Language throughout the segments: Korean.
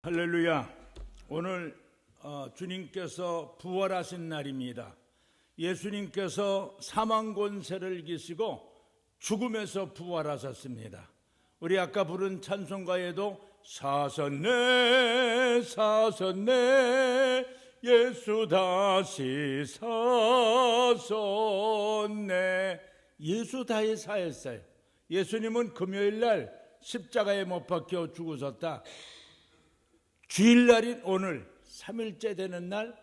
할렐루야. 오늘 주님께서 부활하신 날입니다. 예수님께서 사망 권세를 이기시고 죽음에서 부활하셨습니다. 우리 아까 부른 찬송가에도 사셨네 사셨네 예수 다시 사셨네. 예수 다시 사셨어요. 예수님은 금요일날 십자가에 못 박혀 죽으셨다. 주일날인 오늘 3일째 되는 날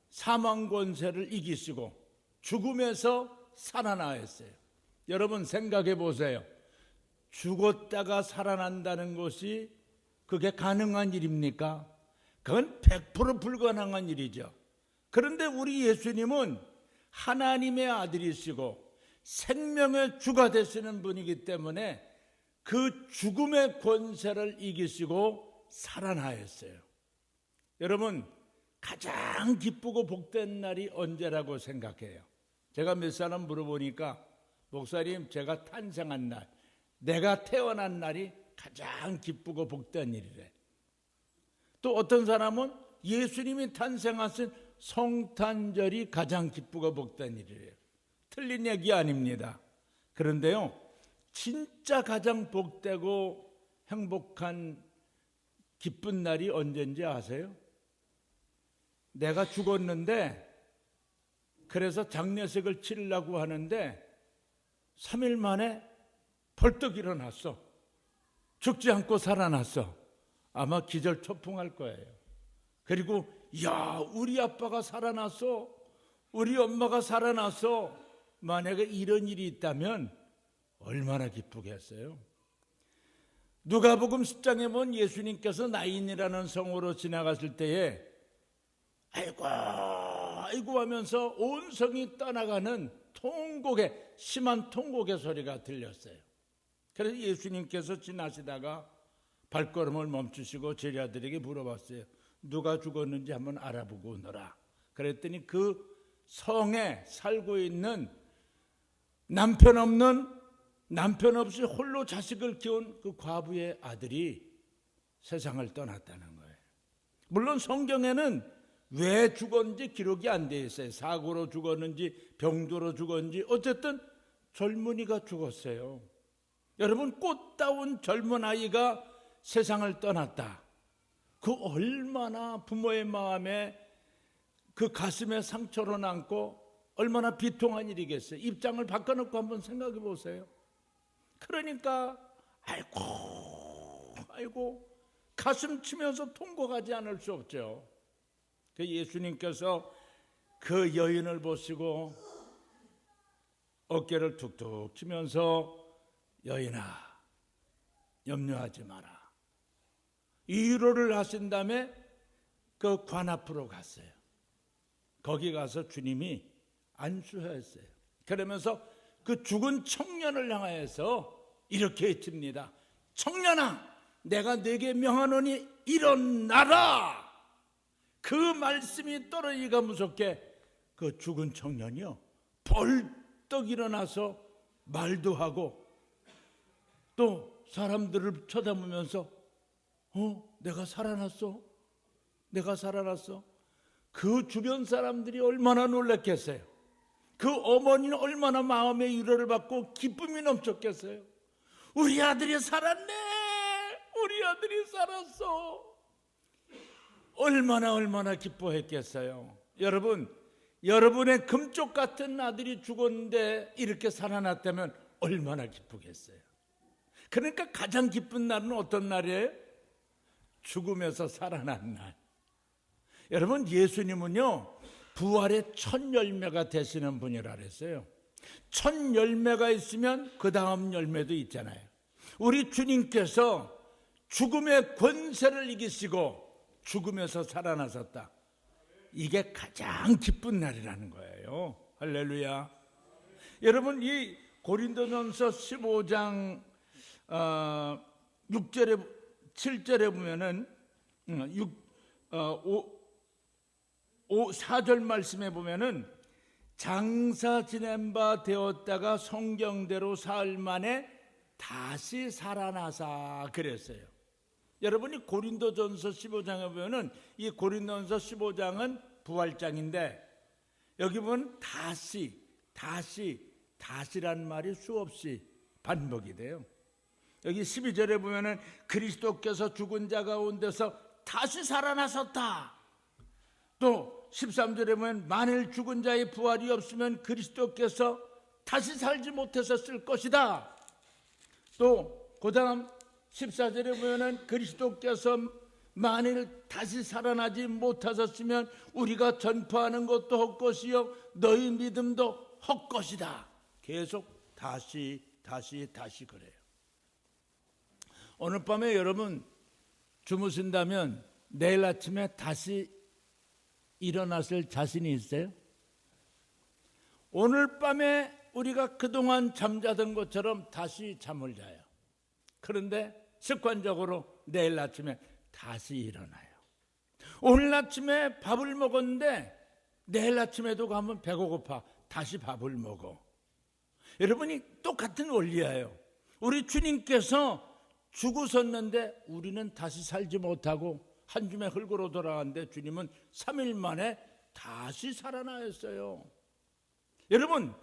사망 권세를 이기시고 죽음에서 살아나셨어요. 여러분 생각해 보세요. 죽었다가 살아난다는 것이 그게 가능한 일입니까? 그건 100% 불가능한 일이죠. 그런데 우리 예수님은 하나님의 아들이시고 생명의 주가 되시는 분이기 때문에 그 죽음의 권세를 이기시고 살아나셨어요. 여러분 가장 기쁘고 복된 날이 언제라고 생각해요? 제가 몇 사람 물어보니까 목사님 제가 탄생한 날, 내가 태어난 날이 가장 기쁘고 복된 일이래. 또 어떤 사람은 예수님이 탄생하신 성탄절이 가장 기쁘고 복된 일이래요. 틀린 얘기 아닙니다. 그런데요, 진짜 가장 복되고 행복한 기쁜 날이 언제인지 아세요? 내가 죽었는데 그래서 장례식을 치르려고 하는데 3일 만에 벌떡 일어났어. 죽지 않고 살아났어. 아마 기절초풍할 거예요. 그리고 야, 우리 아빠가 살아났어, 우리 엄마가 살아났어. 만약에 이런 일이 있다면 얼마나 기쁘겠어요. 누가복음 10장에 보면 예수님께서 나인이라는 성으로 지나갔을 때에 아이고 아이고 하면서 온 성이 떠나가는 통곡의 심한 통곡의 소리가 들렸어요. 그래서 예수님께서 지나시다가 발걸음을 멈추시고 제자들에게 물어봤어요. 누가 죽었는지 한번 알아보고 오너라. 그랬더니 그 성에 살고 있는 남편 없이 홀로 자식을 키운 그 과부의 아들이 세상을 떠났다는 거예요. 물론 성경에는 왜 죽었는지 기록이 안 돼 있어요. 사고로 죽었는지 병도로 죽었는지 어쨌든 젊은이가 죽었어요. 여러분 꽃다운 젊은 아이가 세상을 떠났다. 그 얼마나 부모의 마음에 그 가슴에 상처로 남고 얼마나 비통한 일이겠어요. 입장을 바꿔놓고 한번 생각해 보세요. 그러니까 아이고 가슴 치면서 통곡하지 않을 수 없죠. 예수님께서 그 여인을 보시고 어깨를 툭툭 치면서 여인아 염려하지 마라. 위로를 하신 다음에 그 관 앞으로 갔어요. 거기 가서 주님이 안수하였어요. 그러면서 그 죽은 청년을 향하여서 이렇게 외칩니다. 청년아, 내가 네게 명하노니 일어나라. 그 말씀이 떨어지기가 무섭게 그 죽은 청년이요 벌떡 일어나서 말도 하고 또 사람들을 쳐다보면서 내가 살아났어. 내가 살아났어. 그 주변 사람들이 얼마나 놀랐겠어요. 그 어머니는 얼마나 마음의 위로를 받고 기쁨이 넘쳤겠어요. 우리 아들이 살았네. 우리 아들이 살았어. 얼마나 기뻐했겠어요. 여러분, 여러분의 금쪽 같은 아들이 죽었는데 이렇게 살아났다면 얼마나 기쁘겠어요. 그러니까 가장 기쁜 날은 어떤 날이에요? 죽음에서 살아난 날. 여러분, 예수님은요 부활의 첫 열매가 되시는 분이라 그랬어요. 첫 열매가 있으면 그 다음 열매도 있잖아요. 우리 주님께서 죽음의 권세를 이기시고 죽음에서 살아나셨다. 이게 가장 기쁜 날이라는 거예요. 할렐루야. 여러분, 이 고린도전서 15장 6절에 7절에 보면은 4절 말씀에 보면은 장사 지낸 바 되었다가 성경대로 사흘 만에 다시 살아나사 그랬어요. 여러분이 고린도전서 15장에 보면은 이 고린도전서 15장은 부활장인데 여기 보면 다시라는 말이 수없이 반복이 돼요. 여기 12절에 보면은 그리스도께서 죽은 자 가운데서 다시 살아나셨다. 또 13절에 보면 만일 죽은 자의 부활이 없으면 그리스도께서 다시 살지 못했었을 것이다. 또 그 다음 14절에 보면은 그리스도께서 만일 다시 살아나지 못하셨으면 우리가 전파하는 것도 헛것이요 너희 믿음도 헛것이다. 계속 다시 그래요. 오늘 밤에 여러분 주무신다면 내일 아침에 다시 일어났을 자신이 있어요? 오늘 밤에 우리가 그동안 잠자던 것처럼 다시 잠을 자요. 그런데 습관적으로 내일 아침에 다시 일어나요. 오늘 아침에 밥을 먹었는데 내일 아침에도 가면 배가 고파 다시 밥을 먹어. 여러분이 똑같은 원리예요. 우리 주님께서 죽으셨는데 우리는 다시 살지 못하고 한 줌의 흙으로 돌아왔는데 주님은 3일 만에 다시 살아나셨어요. 여러분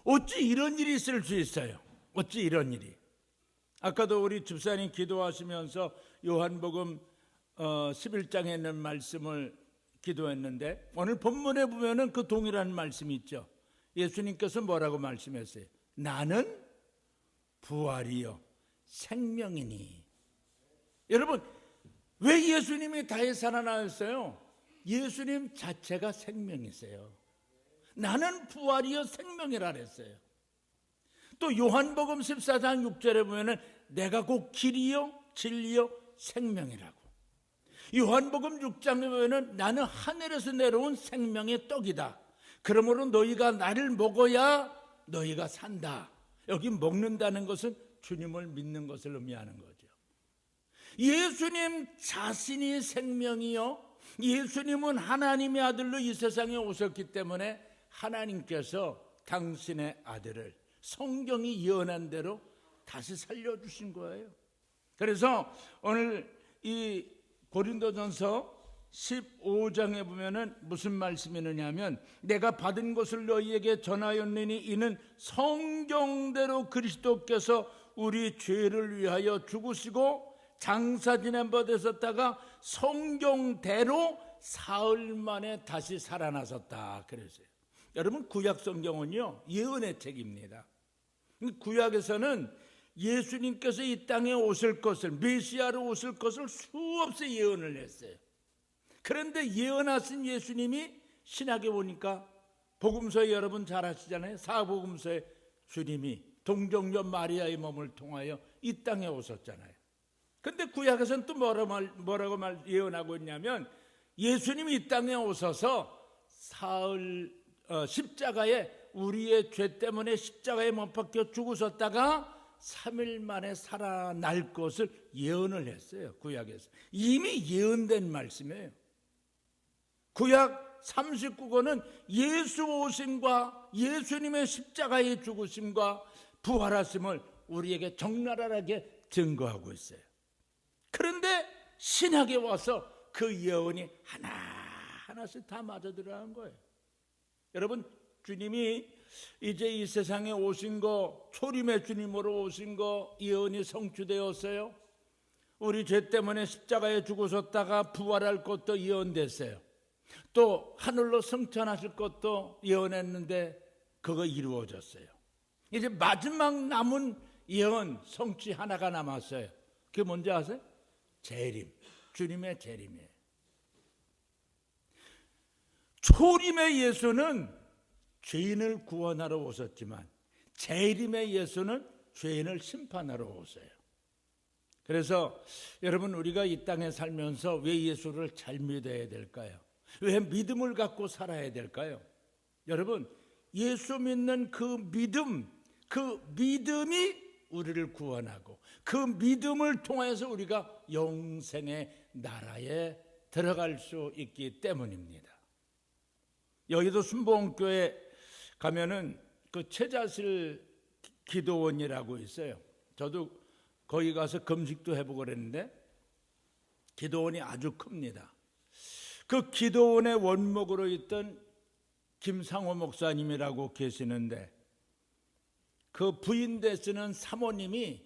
어찌 이런 일이 있을 수 있어요? 어찌 이런 일이? 아까도 우리 집사님 기도하시면서 요한복음 11장에 있는 말씀을 기도했는데 오늘 본문에 보면은 그 동일한 말씀이 있죠. 예수님께서 뭐라고 말씀했어요? 나는 부활이요 생명이니. 여러분 왜 예수님이 다시 살아나셨어요? 예수님 자체가 생명이세요. 나는 부활이요 생명이라 그랬어요. 또 요한복음 14장 6절에 보면은 내가 곧 길이요 진리요 생명이라고. 요한복음 6장에 보면은 나는 하늘에서 내려온 생명의 떡이다. 그러므로 너희가 나를 먹어야 너희가 산다. 여기 먹는다는 것은 주님을 믿는 것을 의미하는 거죠. 예수님 자신이 생명이요 예수님은 하나님의 아들로 이 세상에 오셨기 때문에 하나님께서 당신의 아들을 성경이 예언한 대로 다시 살려주신 거예요. 그래서 오늘 이 고린도전서 15장에 보면은 무슨 말씀이 있느냐면 내가 받은 것을 너희에게 전하였느니 이는 성경대로 그리스도께서 우리 죄를 위하여 죽으시고 장사 지낸 바 되셨다가 성경대로 사흘 만에 다시 살아나셨다 그랬어요. 여러분 구약 성경은요 예언의 책입니다. 구약에서는 예수님께서 이 땅에 오실 것을 메시아로 오실 것을 수없이 예언을 했어요. 그런데 예언하신 예수님이 신약에 보니까 복음서에 여러분 잘 아시잖아요. 사복음서에 주님이 동정녀 마리아의 몸을 통하여 이 땅에 오셨잖아요. 근데 구약에서는 또 뭐라고 예언하고 있냐면 예수님이 이 땅에 오셔서 사흘 십자가에 우리의 죄 때문에 십자가에 못 박혀 죽으셨다가 3일 만에 살아날 것을 예언을 했어요. 구약에서 이미 예언된 말씀이에요. 구약 39권은 예수 오심과 예수님의 십자가의 죽으심과 부활하심을 우리에게 적나라하게 증거하고 있어요. 그런데 신약에 와서 그 예언이 하나하나씩 다 맞아들어간 거예요. 여러분 주님이 이제 이 세상에 오신 거 초림의 주님으로 오신 거 예언이 성취되었어요. 우리 죄 때문에 십자가에 죽으셨다가 부활할 것도 예언됐어요. 또 하늘로 승천하실 것도 예언했는데 그거 이루어졌어요. 이제 마지막 남은 예언 성취 하나가 남았어요. 그게 뭔지 아세요? 재림, 주님의 재림이에요. 초림의 예수는 죄인을 구원하러 오셨지만 재림의 예수는 죄인을 심판하러 오세요. 그래서 여러분 우리가 이 땅에 살면서 왜 예수를 잘 믿어야 될까요? 왜 믿음을 갖고 살아야 될까요? 여러분 예수 믿는 그 믿음이 우리를 구원하고 그 믿음을 통해서 우리가 영생의 나라에 들어갈 수 있기 때문입니다. 여의도 순복음교회 가면은 그 최자실 기도원이라고 있어요. 저도 거기 가서 금식도 해보고 그랬는데 기도원이 아주 큽니다. 그 기도원의 원목으로 있던 김상호 목사님이라고 계시는데 그 부인 되시는 사모님이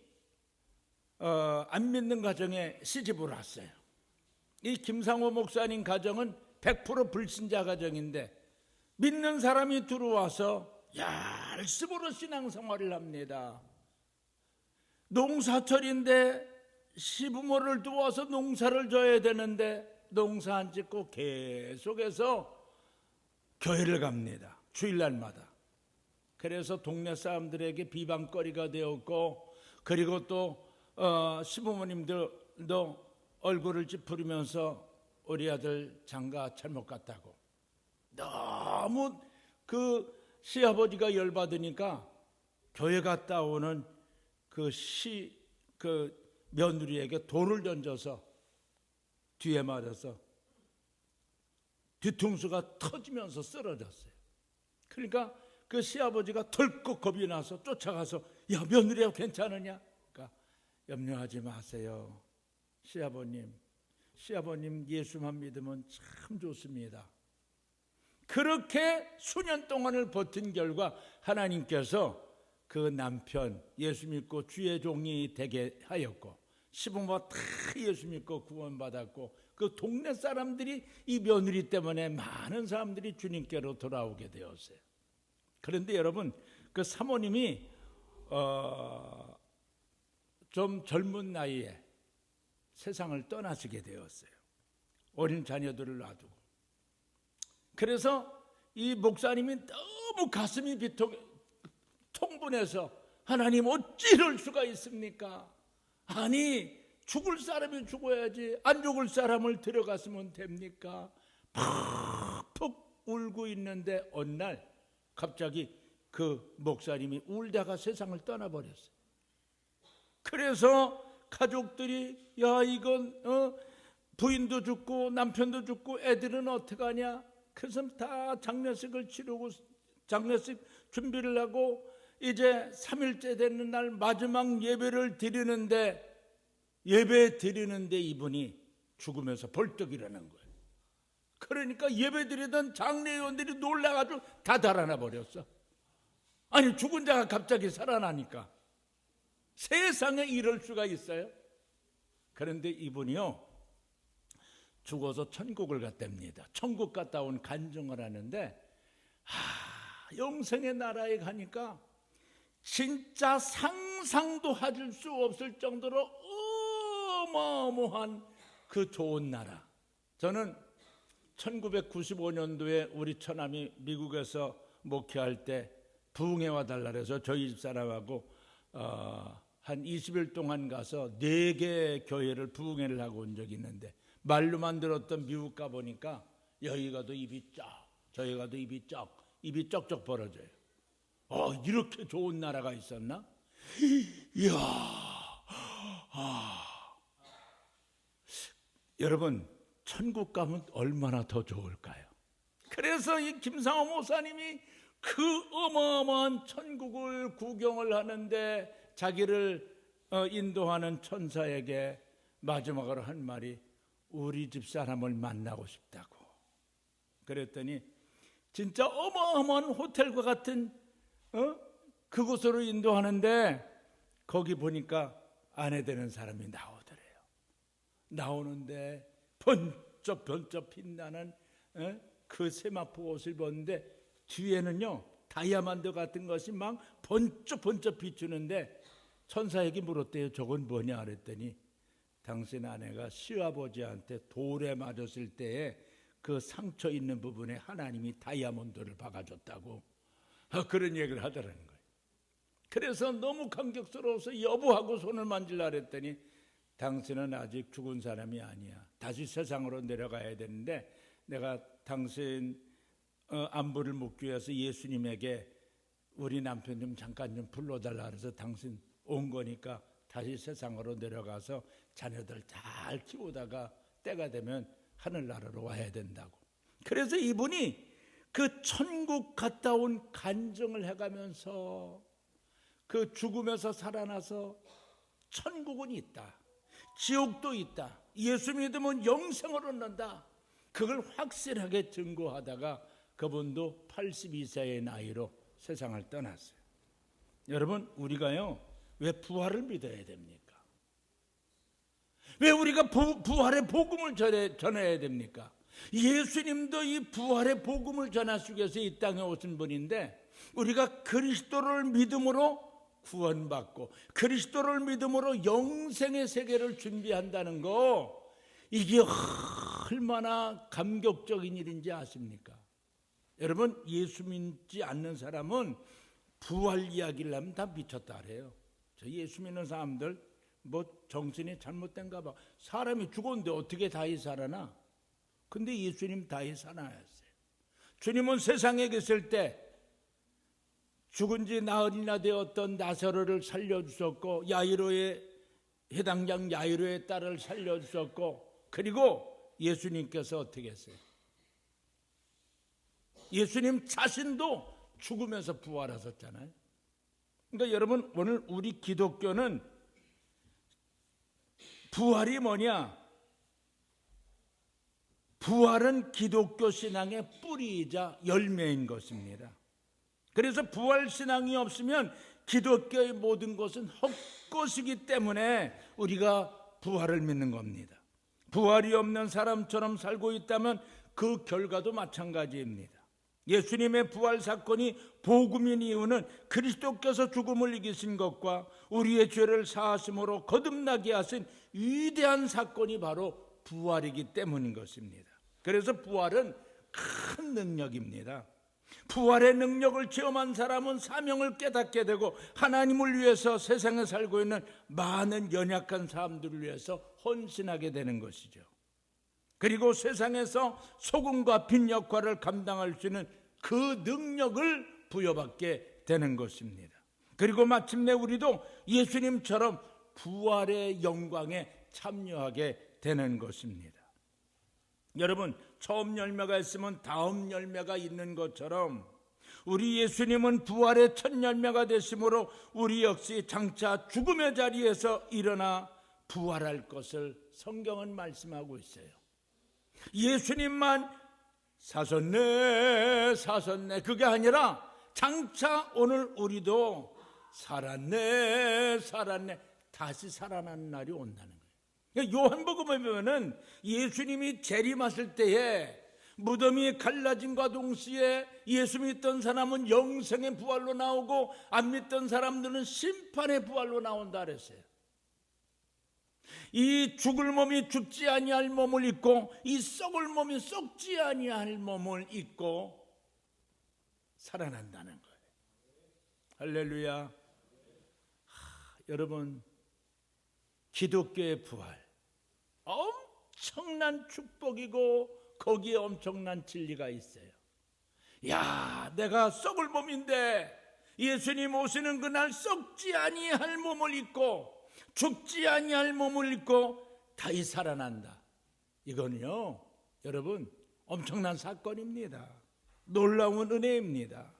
안 믿는 가정에 시집을 왔어요. 이 김상호 목사님 가정은 100% 불신자 가정인데 믿는 사람이 들어와서 열심으로 신앙생활을 합니다. 농사철인데 시부모를 도와서 농사를 져야 되는데 농사 안 짓고 계속해서 교회를 갑니다. 주일날마다. 그래서 동네 사람들에게 비방거리가 되었고, 그리고 또 시부모님들도 얼굴을 찌푸리면서 우리 아들 장가 잘못 갔다고. 너무 그 시아버지가 열받으니까 교회 갔다 오는 그 며느리에게 돌을 던져서 뒤에 맞아서 뒤통수가 터지면서 쓰러졌어요. 그러니까 그 시아버지가 덜컥 겁이 나서 쫓아가서 야, 며느리야 괜찮으냐? 그러니까 염려하지 마세요. 시아버님 예수만 믿으면 참 좋습니다. 그렇게 수년 동안을 버틴 결과 하나님께서 그 남편 예수 믿고 주의 종이 되게 하였고, 시부모가 다 예수 믿고 구원받았고, 그 동네 사람들이 이 며느리 때문에 많은 사람들이 주님께로 돌아오게 되었어요. 그런데 여러분, 그 사모님이 좀 젊은 나이에 세상을 떠나시게 되었어요. 어린 자녀들을 놔두고. 그래서 이 목사님이 너무 가슴이 통분해서 하나님 어찌 이럴 수가 있습니까? 아니 죽을 사람이 죽어야지 안 죽을 사람을 데려갔으면 됩니까? 푹푹 울고 있는데 어느 날 갑자기 그 목사님이 울다가 세상을 떠나버렸어요. 그래서 가족들이 야 이건 부인도 죽고 남편도 죽고 애들은 어떡하냐? 그래서 다 장례식을 치르고 장례식 준비를 하고 이제 3일째 되는 날 마지막 예배를 드리는데 이분이 죽으면서 벌떡 일어난 거예요. 그러니까 예배 드리던 장례위원들이 놀라가지고 다 달아나 버렸어. 아니 죽은 자가 갑자기 살아나니까 세상에 이럴 수가 있어요? 그런데 이분이요 죽어서 천국을 갔답니다. 천국 갔다 온 간증을 하는데 영생의 나라에 가니까 진짜 상상도 할 수 없을 정도로 어마어마한 그 좋은 나라. 저는 1995년도에 우리 처남이 미국에서 목회할 때 부흥회 와달라 그래서 저희 집사람하고 한 20일 동안 가서 4개 교회를 부흥회를 하고 온 적이 있는데 말로만 들었던 미국 가보니까 여기 가도 입이 쫙 저기 가도 입이 쩍쩍 벌어져요. 이렇게 좋은 나라가 있었나? 이야, 여러분 천국 가면 얼마나 더 좋을까요? 그래서 이 김상호 목사님이 그 어마어마한 천국을 구경을 하는데 자기를 인도하는 천사에게 마지막으로 한 말이 우리 집 사람을 만나고 싶다고. 그랬더니 진짜 어마어마한 호텔과 같은 그곳으로 인도하는데 거기 보니까 아내 되는 사람이 나오더래요. 나오는데 번쩍번쩍 빛나는 그 세마포 옷을 입었는데 뒤에는요 다이아몬드 같은 것이 막 번쩍번쩍 비추는데 천사에게 물었대요. 저건 뭐냐 그랬더니 당신 아내가 시아버지한테 돌에 맞았을 때에 그 상처 있는 부분에 하나님이 다이아몬드를 박아줬다고 그런 얘기를 하더라는 거예요. 그래서 너무 감격스러워서 여보하고 손을 만질라 그랬더니 당신은 아직 죽은 사람이 아니야. 다시 세상으로 내려가야 되는데 내가 당신 안부를 묻기 위해서 예수님에게 우리 남편 좀 잠깐 좀 불러달라 그래서 당신 온 거니까 다시 세상으로 내려가서 자녀들 잘 키우다가 때가 되면 하늘나라로 와야 된다고. 그래서 이분이 그 천국 갔다 온 간증을 해가면서 그 죽으면서 살아나서 천국은 있다. 지옥도 있다, 예수 믿으면 영생을 얻는다, 그걸 확실하게 증거하다가 그분도 82세의 나이로 세상을 떠났어요. 여러분, 우리가요, 왜 부활을 믿어야 됩니까? 왜 우리가 부활의 복음을 전해야 됩니까? 예수님도 이 부활의 복음을 전하시기 위해서 이 땅에 오신 분인데, 우리가 그리스도를 믿음으로 구원받고 그리스도를 믿음으로 영생의 세계를 준비한다는 거, 이게 얼마나 감격적인 일인지 아십니까? 여러분, 예수 믿지 않는 사람은 부활 이야기를 하면 다 미쳤다 그래요. 저 예수 믿는 사람들 뭐 정신이 잘못된가 봐. 사람이 죽었는데 어떻게 다시 살아나? 근데 예수님 다시 살아났어요. 주님은 세상에 계실 때 죽은 지 나흘이나 되었던 나사로를 살려주셨고, 야이로의 해당장 야이로의 딸을 살려주셨고, 그리고 예수님께서 어떻게 했어요? 예수님 자신도 죽으면서 부활하셨잖아요. 그러니까 여러분, 오늘 우리 기독교는 부활이 뭐냐? 부활은 기독교 신앙의 뿌리이자 열매인 것입니다. 그래서 부활 신앙이 없으면 기독교의 모든 것은 헛것이기 때문에 우리가 부활을 믿는 겁니다. 부활이 없는 사람처럼 살고 있다면 그 결과도 마찬가지입니다. 예수님의 부활 사건이 복음인 이유는 그리스도께서 죽음을 이기신 것과 우리의 죄를 사하심으로 거듭나게 하신 위대한 사건이 바로 부활이기 때문인 것입니다. 그래서 부활은 큰 능력입니다. 부활의 능력을 체험한 사람은 사명을 깨닫게 되고 하나님을 위해서 세상에 살고 있는 많은 연약한 사람들을 위해서 헌신하게 되는 것이죠. 그리고 세상에서 소금과 빛 역할을 감당할 수 있는 그 능력을 부여받게 되는 것입니다. 그리고 마침내 우리도 예수님처럼 부활의 영광에 참여하게 되는 것입니다. 여러분, 처음 열매가 있으면 다음 열매가 있는 것처럼 우리 예수님은 부활의 첫 열매가 되심으로 우리 역시 장차 죽음의 자리에서 일어나 부활할 것을 성경은 말씀하고 있어요. 예수님만 사셨네 사셨네 그게 아니라 장차 오늘 우리도 살았네 살았네 다시 살아나는 날이 온다는 거예요. 그러니까 요한복음에 보면은 예수님이 재림하실 때에 무덤이 갈라짐과 동시에 예수 믿던 사람은 영생의 부활로 나오고 안 믿던 사람들은 심판의 부활로 나온다 그랬어요. 이 죽을 몸이 죽지 아니할 몸을 입고 이 썩을 몸이 썩지 아니할 몸을 입고 살아난다는 거예요. 할렐루야. 여러분, 기독교의 부활 엄청난 축복이고 거기에 엄청난 진리가 있어요. 야, 내가 썩을 몸인데 예수님 오시는 그날 썩지 아니할 몸을 입고 죽지 아니할 몸을 입고 다시 살아난다. 이건요, 여러분, 엄청난 사건입니다. 놀라운 은혜입니다.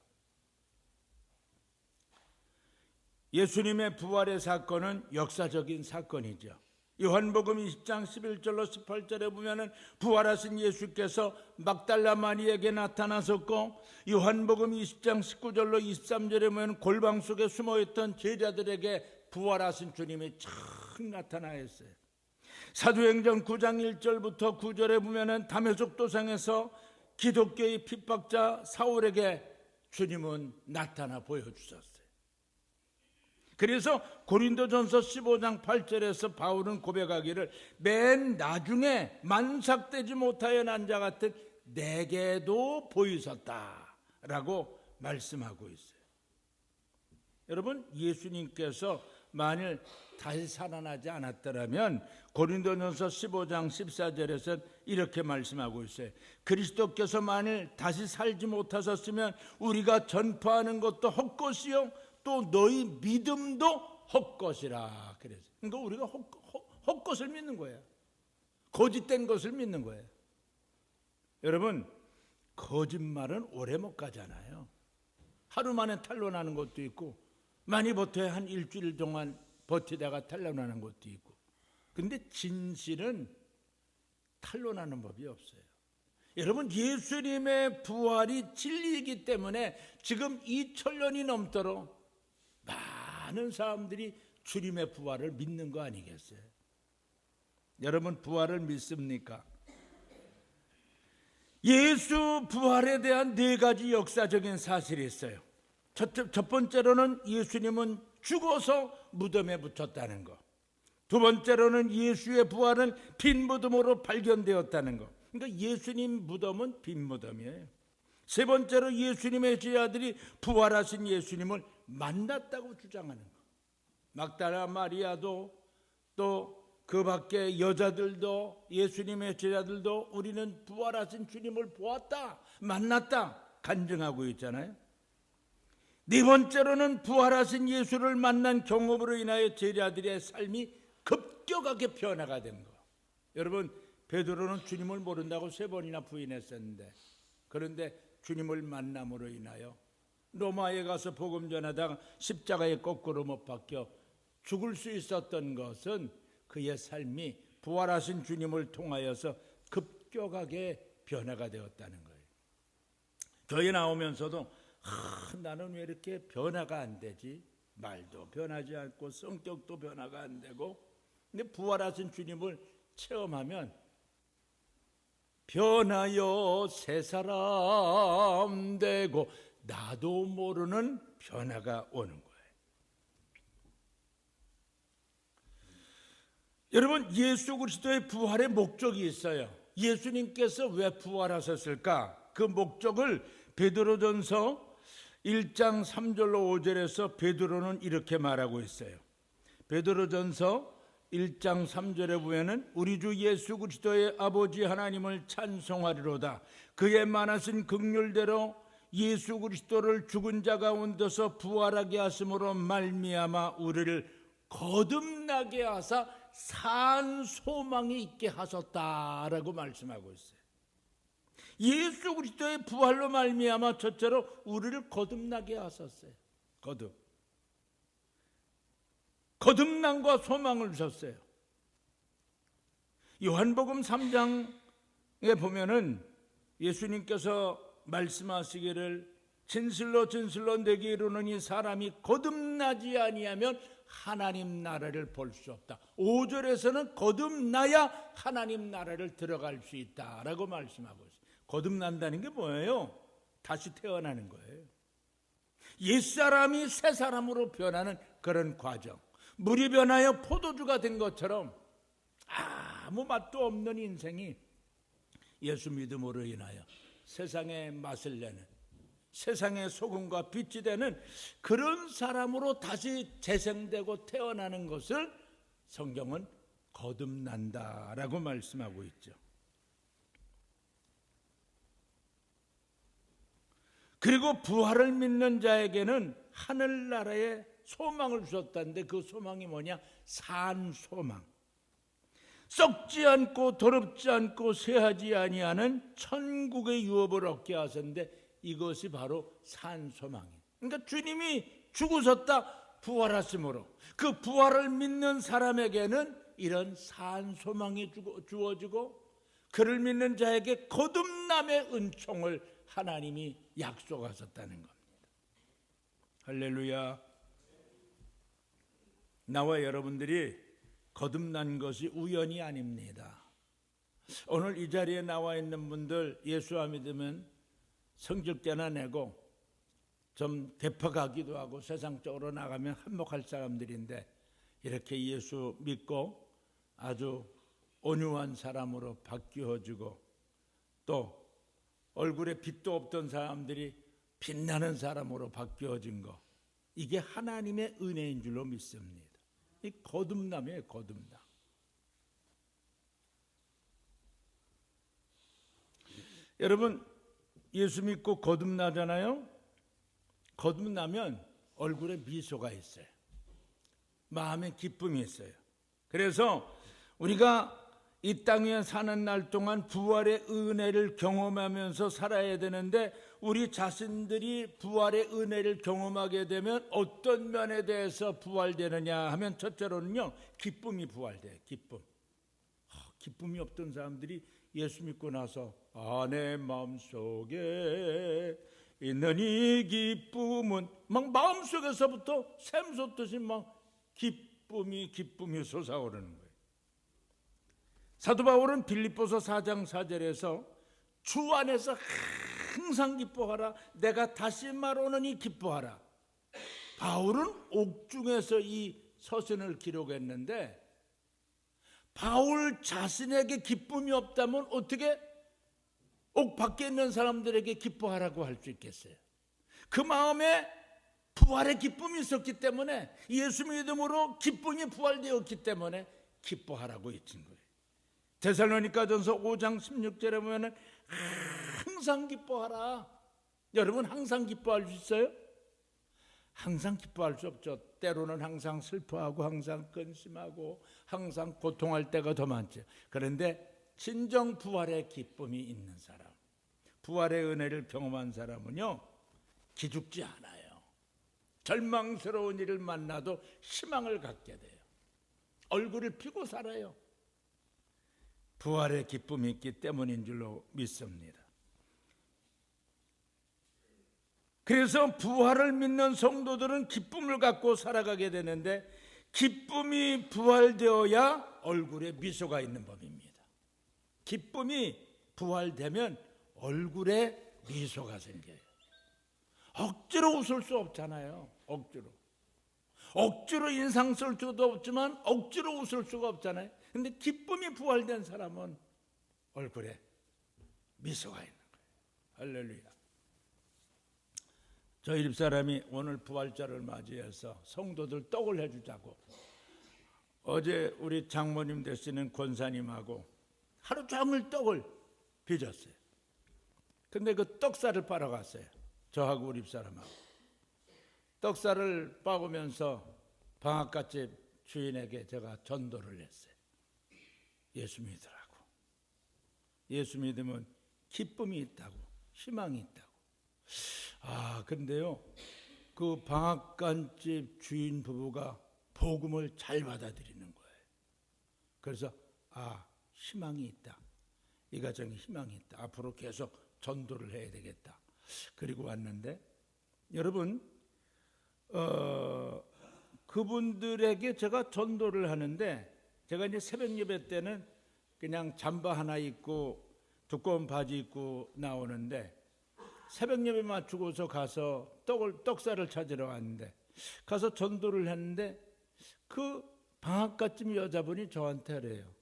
예수님의 부활의 사건은 역사적인 사건이죠. 요한복음 20장 11절로 18절에 보면은 부활하신 예수께서 막달라 마리에게 나타나셨고, 요한복음 20장 19절로 23절에 보면 골방 속에 숨어있던 제자들에게 부활하신 주님이 착 나타나셨어요. 사도행전 9장 1절부터 9절에 보면은 다메섹 도상에서 기독교의 핍박자 사울에게 주님은 나타나 보여주셨어요. 그래서 고린도전서 15장 8절에서 바울은 고백하기를 맨 나중에 만삭되지 못하여 난 자 같은 내게도 보이셨다라고 말씀하고 있어요. 여러분, 예수님께서 만일 다시 살아나지 않았더라면 고린도전서 15장 14절에서 이렇게 말씀하고 있어요. 그리스도께서 만일 다시 살지 못하셨으면 우리가 전파하는 것도 헛것이요 또 너희 믿음도 헛것이라 그래서. 그러니까 우리가 헛것을 믿는 거예요. 거짓된 것을 믿는 거예요. 여러분, 거짓말은 오래 못 가잖아요. 하루 만에 탄로나는 것도 있고 많이 버텨야 한 일주일 동안 버티다가 탄로나는 것도 있고. 근데 진실은 탄로나는 법이 없어요. 여러분, 예수님의 부활이 진리이기 때문에 지금 2000년이 넘도록 많은 사람들이 주님의 부활을 믿는 거 아니겠어요? 여러분, 부활을 믿습니까? 예수 부활에 대한 4가지 역사적인 사실이 있어요. 첫 번째로는 예수님은 죽어서 무덤에 붙었다는 것. 두 번째로는 예수의 부활은 빈 무덤으로 발견되었다는 것. 그러니까 예수님 무덤은 빈 무덤이에요. 세 번째로 예수님의 제자들이 부활하신 예수님을 만났다고 주장하는 것. 막달라 마리아도 또 그 밖에 여자들도 예수님의 제자들도 우리는 부활하신 주님을 보았다, 만났다 간증하고 있잖아요. 네 번째로는 부활하신 예수를 만난 경험으로 인하여 제자들의 삶이 급격하게 변화가 된 거. 여러분, 베드로는 주님을 모른다고 3번이나 부인했었는데, 그런데 주님을 만남으로 인하여 로마에 가서 복음 전하다가 십자가에 거꾸로 못 박혀 죽을 수 있었던 것은 그의 삶이 부활하신 주님을 통하여서 급격하게 변화가 되었다는 거예요. 교회 나오면서도 나는 왜 이렇게 변화가 안 되지? 말도 변하지 않고 성격도 변화가 안 되고. 근데 부활하신 주님을 체험하면 변하여 새 사람 되고 나도 모르는 변화가 오는 거예요. 여러분, 예수 그리스도의 부활의 목적이 있어요. 예수님께서 왜 부활하셨을까? 그 목적을 베드로전서 1장 3절로 5절에서 베드로는 이렇게 말하고 있어요. 베드로전서 1장 3절에 보면은 우리 주 예수 그리스도의 아버지 하나님을 찬송하리로다. 그의 많으신 긍휼대로 예수 그리스도를 죽은 자 가운데서 부활하게 하심으로 말미암아 우리를 거듭나게 하사 산 소망이 있게 하셨다라고 말씀하고 있어요. 예수 그리스도의 부활로 말미암아 첫째로 우리를 거듭나게 하셨어요. 거듭남과 소망을 주셨어요. 요한복음 3장에 보면은 예수님께서 말씀하시기를 진실로 진실로 내게 이르노니 사람이 거듭나지 아니하면 하나님 나라를 볼 수 없다. 5절에서는 거듭나야 하나님 나라를 들어갈 수 있다라고 말씀하고 있어요. 거듭난다는 게 뭐예요? 다시 태어나는 거예요. 옛사람이 새 사람으로 변하는 그런 과정. 물이 변하여 포도주가 된 것처럼 아무 맛도 없는 인생이 예수 믿음으로 인하여 세상의 맛을 내는, 세상의 소금과 빛이 되는 그런 사람으로 다시 재생되고 태어나는 것을 성경은 거듭난다라고 말씀하고 있죠. 그리고 부활을 믿는 자에게는 하늘나라의 소망을 주셨다는데 그 소망이 뭐냐? 산 소망. 썩지 않고 더럽지 않고 쇠하지 아니하는 천국의 유업을 얻게 하셨는데 이것이 바로 산 소망이에요. 그러니까 주님이 죽으셨다 부활하심으로 그 부활을 믿는 사람에게는 이런 산 소망이 주어지고 그를 믿는 자에게 거듭남의 은총을 하나님이 약속하셨다는 겁니다. 할렐루야. 나와 여러분들이 거듭난 것이 우연이 아닙니다. 오늘 이 자리에 나와 있는 분들 예수 안 믿으면 성적대나 내고 좀 대퍼가기도 하고 세상적으로 나가면 한몫할 사람들인데 이렇게 예수 믿고 아주 온유한 사람으로 바뀌어지고 또 얼굴에 빛도 없던 사람들이 빛나는 사람으로 바뀌어진 거, 이게 하나님의 은혜인 줄로 믿습니다. 이 거듭남이에요. 거듭남. 여러분, 예수 믿고 거듭나잖아요. 거듭나면 얼굴에 미소가 있어요. 마음에 기쁨이 있어요. 그래서 우리가 이 땅에 사는 날 동안 부활의 은혜를 경험하면서 살아야 되는데, 우리 자신들이 부활의 은혜를 경험하게 되면 어떤 면에 대해서 부활되느냐 하면, 첫째로는요, 기쁨이 부활돼요. 기쁨이 없던 사람들이 예수 믿고 나서 내 마음속에 있는 이 기쁨은, 막 마음속에서부터 샘솟듯이 막 기쁨이 솟아오르는 거예요. 사도 바울은 빌립보서 4장 4절에서 주 안에서 항상 기뻐하라, 내가 다시 말하노니 기뻐하라. 바울은 옥중에서 이 서신을 기록했는데, 바울 자신에게 기쁨이 없다면 어떻게 옥 밖에 있는 사람들에게 기뻐하라고 할 수 있겠어요? 그 마음에 부활의 기쁨이 있었기 때문에, 예수 믿음으로 기쁨이 부활되었기 때문에 기뻐하라고 했던 거예요. 데살로니가전서 5장 16절에 보면 항상 기뻐하라. 여러분 항상 기뻐할 수 있어요? 항상 기뻐할 수 없죠. 때로는 항상 슬퍼하고 항상 근심하고 항상 고통할 때가 더 많죠. 그런데 진정 부활의 기쁨이 있는 사람, 부활의 은혜를 경험한 사람은요, 기죽지 않아요. 절망스러운 일을 만나도 희망을 갖게 돼요. 얼굴을 피고 살아요. 부활의 기쁨이 있기 때문인 줄로 믿습니다. 그래서 부활을 믿는 성도들은 기쁨을 갖고 살아가게 되는데, 기쁨이 부활되어야 얼굴에 미소가 있는 법입니다. 기쁨이 부활되면 얼굴에 미소가 생겨요. 억지로 웃을 수 없잖아요. 억지로 인상 쓸 수도 없지만 억지로 웃을 수가 없잖아요. 근데 기쁨이 부활된 사람은 얼굴에 미소가 있는 거예요. 할렐루야. 저희 집사람이 오늘 부활절을 맞이해서 성도들 떡을 해주자고, 어제 우리 장모님 되시는 권사님하고 하루 종일 떡을 빚었어요. 근데 그 떡살을 빨아 갔어요. 저하고 우리 집사람하고 떡살을 빠으면서 방앗갓집 주인에게 제가 전도를 했어요. 예수 믿으라고. 예수 믿으면 기쁨이 있다고, 희망이 있다고. 근데요, 그 방앗간집 주인 부부가 복음을 잘 받아들이는 거예요. 그래서 희망이 있다. 이 가정에 희망이 있다. 앞으로 계속 전도를 해야 되겠다. 그리고 왔는데, 여러분, 그분들에게 제가 전도를 하는데, 제가 이제 새벽 예배 때는 그냥 잠바 하나 입고 두꺼운 바지 입고 나오는데, 새벽 예배 맞추고서 가서 떡살을 찾으러 왔는데, 가서 전도를 했는데, 그 방앗갓집 여자분이 저한테 그래요.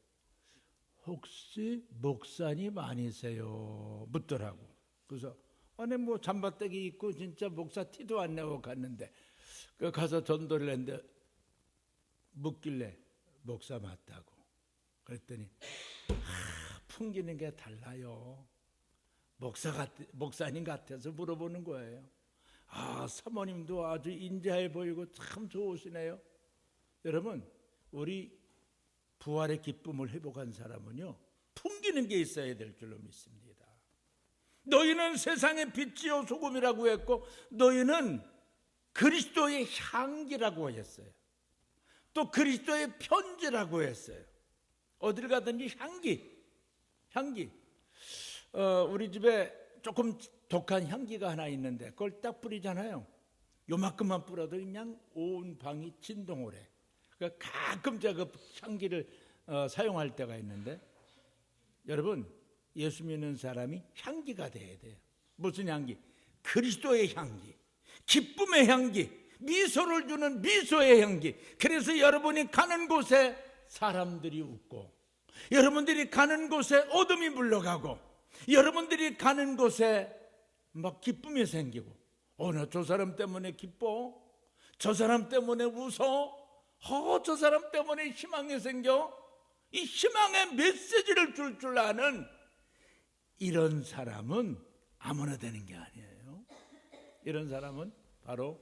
혹시 목사님 아니세요? 묻더라고. 그래서 아니 뭐 잠바떼기 입고 진짜 목사 티도 안 내고 갔는데, 가서 전도를 했는데 묻길래 목사 맞다고. 그랬더니 풍기는 게 달라요. 목사님 같아서 물어보는 거예요. 사모님도 아주 인자해 보이고 참 좋으시네요. 여러분, 우리 부활의 기쁨을 회복한 사람은요, 풍기는 게 있어야 될 줄로 믿습니다. 너희는 세상의 빛이요 소금이라고 했고, 너희는 그리스도의 향기라고 했어요. 또 그리스도의 편지라고 했어요. 어딜 가든지 향기. 우리 집에 조금 독한 향기가 하나 있는데 그걸 딱 뿌리잖아요. 요만큼만 뿌려도 그냥 온 방이 진동을 해. 그러니까 가끔 제가 그 향기를 사용할 때가 있는데, 여러분, 예수 믿는 사람이 향기가 돼야 돼요. 무슨 향기? 그리스도의 향기, 기쁨의 향기, 미소를 주는 미소의 향기. 그래서 여러분이 가는 곳에 사람들이 웃고, 여러분들이 가는 곳에 어둠이 물러가고, 여러분들이 가는 곳에 막 기쁨이 생기고, 나 저 사람 때문에 기뻐, 저 사람 때문에 웃어, 저 사람 때문에 희망이 생겨. 이 희망의 메시지를 줄 아는 이런 사람은 아무나 되는 게 아니에요. 이런 사람은 바로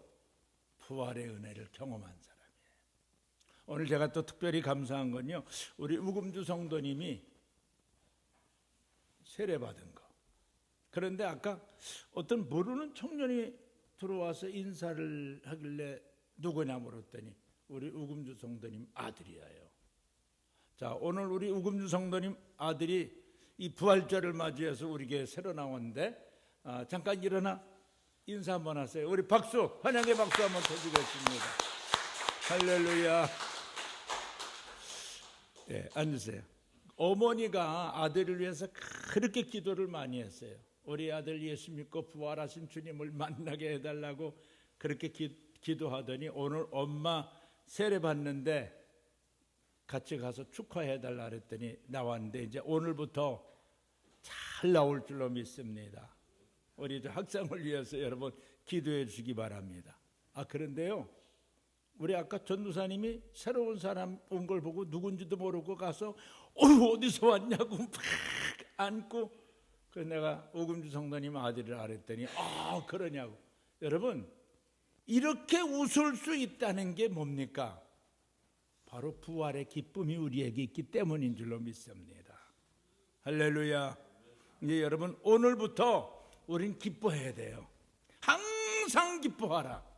부활의 은혜를 경험한 사람이에요. 오늘 제가 또 특별히 감사한 건요, 우리 우금주 성도님이 세례받은 거. 그런데 아까 어떤 모르는 청년이 들어와서 인사를 하길래 누구냐 물었더니 우리 우금주 성도님 아들이에요. 자, 오늘 우리 우금주 성도님 아들이 이 부활절을 맞이해서 우리 교회 새로 나왔는데 잠깐 일어나 인사 한번 하세요. 우리 박수, 환영의 박수 한번 쳐주겠습니다. 할렐루야. 네, 앉으세요. 어머니가 아들을 위해서 그렇게 기도를 많이 했어요. 우리 아들 예수 믿고 부활하신 주님을 만나게 해달라고 그렇게 기도하더니 오늘 엄마 세례 받는데 같이 가서 축하해달라 그랬더니 나왔는데 이제 오늘부터 잘 나올 줄로 믿습니다. 우리 학생을 위해서 여러분 기도해 주시기 바랍니다. 그런데요, 우리 아까 전도사님이 새로운 사람 온 걸 보고 누군지도 모르고 가서 어디서 왔냐고 막 안고, 그래서 내가 우금주 성도님 아들이라 그랬더니 그러냐고. 여러분, 이렇게 웃을 수 있다는 게 뭡니까? 바로 부활의 기쁨이 우리에게 있기 때문인 줄로 믿습니다. 할렐루야. 이제 여러분, 오늘부터 우린 기뻐해야 돼요. 항상 기뻐하라.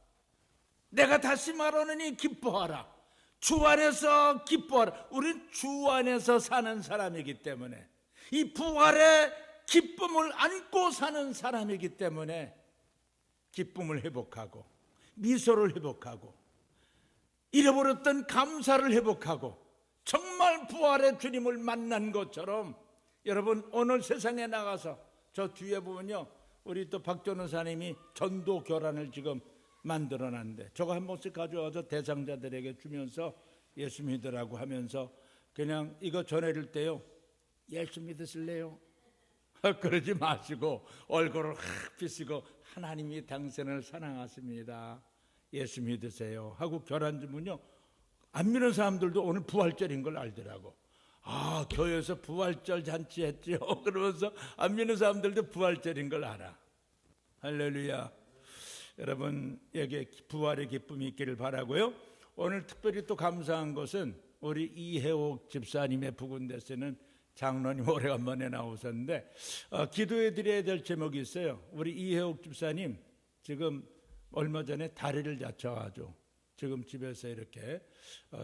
내가 다시 말하느니 기뻐하라. 주 안에서 기뻐하라. 우린 주 안에서 사는 사람이기 때문에, 이 부활의 기쁨을 안고 사는 사람이기 때문에 기쁨을 회복하고 미소를 회복하고 잃어버렸던 감사를 회복하고 정말 부활의 주님을 만난 것처럼 여러분 오늘 세상에 나가서 저 뒤에 보면요, 우리 또 박 전도사님이 전도 교란을 지금 만들어놨는데 저거 한 번씩 가져와서 대상자들에게 주면서 예수 믿으라고 하면서 그냥 이거 전해줄 때요, 예수 믿으실래요? 그러지 마시고 얼굴을 확 비시고 하나님이 당신을 사랑하십니다, 예수 믿으세요 하고 교란 주면요, 안 믿는 사람들도 오늘 부활절인 걸 알더라고. 교회에서 부활절 잔치 했죠. 그러면서 안 믿는 사람들도 부활절인 걸 알아. 할렐루야. 여러분에게 부활의 기쁨이 있기를 바라고요. 오늘 특별히 또 감사한 것은 우리 이혜옥 집사님의 부근 데서는 장로님 오래간만에 나오셨는데 기도해 드려야 될 제목이 있어요. 우리 이혜옥 집사님 지금 얼마 전에 다리를 다쳐가지고 지금 집에서 이렇게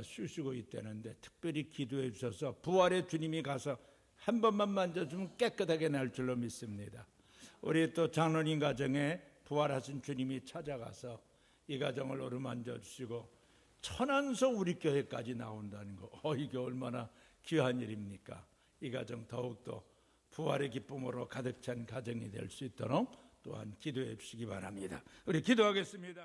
쉬시고 있다는데 특별히 기도해 주셔서 부활의 주님이 가서 한 번만 만져주면 깨끗하게 날 줄로 믿습니다. 우리 또 장로님 가정에 부활하신 주님이 찾아가서 이 가정을 어루만져 주시고 천안서 우리 교회까지 나온다는 거, 이게 얼마나 귀한 일입니까? 이 가정 더욱더 부활의 기쁨으로 가득 찬 가정이 될 수 있도록 또한 기도해 주시기 바랍니다. 우리 기도하겠습니다.